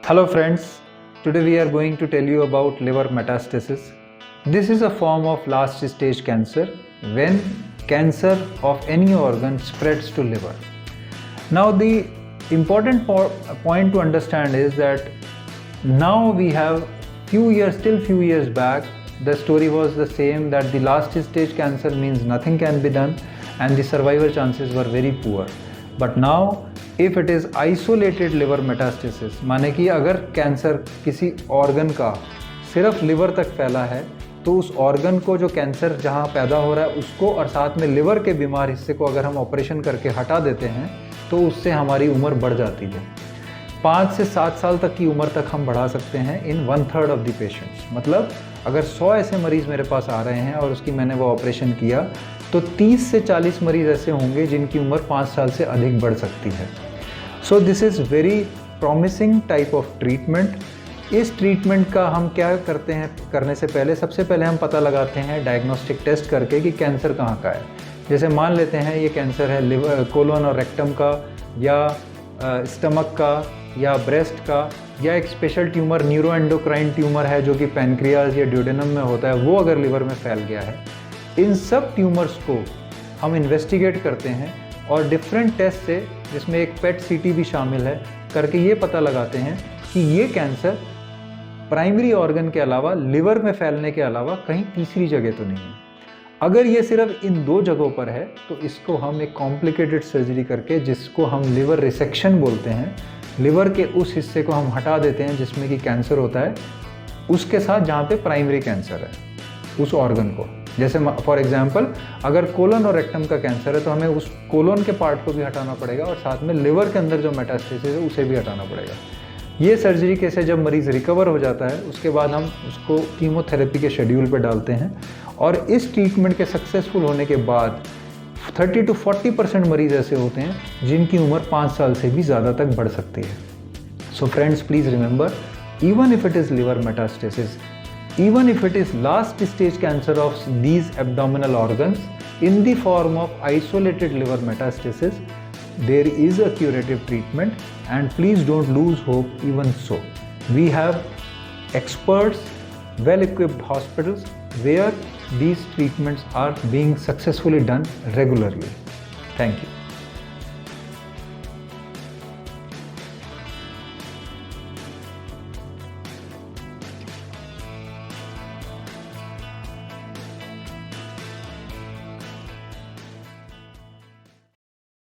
Hello friends, today we are going to tell you about liver metastasis. This is a form of last stage cancer when cancer of any organ spreads to liver. Now the important point to understand is that now we have few years back the story was the same, that the last stage cancer means nothing can be done and the survival chances were very poor. But now if it is isolated liver metastasis, माने कि अगर cancer किसी organ का सिर्फ liver तक फैला है तो उस ऑर्गन को जो कैंसर जहाँ पैदा हो रहा है उसको और साथ में लिवर के बीमार हिस्से को अगर हम ऑपरेशन करके हटा देते हैं तो उससे हमारी उम्र बढ़ जाती है। 5 से 7 साल तक की उम्र तक हम बढ़ा सकते हैं इन 1/3 ऑफ द पेशेंट्स। मतलब अगर 100 ऐसे मरीज़ मेरे पास आ रहे हैं और उसकी मैंने वो ऑपरेशन किया तो 30 से 40 मरीज़ ऐसे होंगे जिनकी उम्र 5 साल से अधिक बढ़ सकती है। So this is very promising type of treatment. इस ट्रीटमेंट का हम क्या करते हैं, करने से पहले सबसे पहले हम पता लगाते हैं डायग्नोस्टिक टेस्ट करके कि कैंसर कहाँ का है। जैसे मान लेते हैं ये कैंसर है लिवर, कोलोन और रेक्टम का, या स्टमक का, या ब्रेस्ट का, या एक स्पेशल ट्यूमर न्यूरोएंडोक्राइन ट्यूमर है जो कि पैनक्रियाज या ड्यूडेनम में होता है, वो अगर लिवर में फैल गया है। इन सब ट्यूमर्स को हम इन्वेस्टिगेट करते हैं और डिफरेंट टेस्ट से, जिसमें एक पेट सीटी भी शामिल है, करके ये पता लगाते हैं कि ये कैंसर प्राइमरी ऑर्गन के अलावा लिवर में फैलने के अलावा कहीं तीसरी जगह तो नहीं है। अगर ये सिर्फ इन 2 जगहों पर है तो इसको हम एक कॉम्प्लिकेटेड सर्जरी करके, जिसको हम लिवर रिसेक्शन बोलते हैं, लिवर के उस हिस्से को हम हटा देते हैं जिसमें कि कैंसर होता है, उसके साथ जहाँ पे प्राइमरी कैंसर है उस ऑर्गन को। जैसे फॉर एग्जांपल अगर कोलन और रेक्टम का कैंसर है तो हमें उस कोलन के पार्ट को भी हटाना पड़ेगा और साथ में लिवर के अंदर जो मेटास्टेसिस है उसे भी हटाना पड़ेगा। ये सर्जरी कैसे, जब मरीज़ रिकवर हो जाता है उसके बाद हम उसको कीमोथेरेपी के शेड्यूल पे डालते हैं और इस ट्रीटमेंट के सक्सेसफुल होने के बाद 30 to 40% मरीज़ ऐसे होते हैं जिनकी उम्र 5 साल से भी ज़्यादा तक बढ़ सकती है। So friends, please remember, even if it is liver metastasis, even if it is last stage cancer of these abdominal organs in the form of isolated liver metastasis, there is a curative treatment, and please don't lose hope even so. We have experts, well-equipped hospitals where these treatments are being successfully done regularly. Thank you.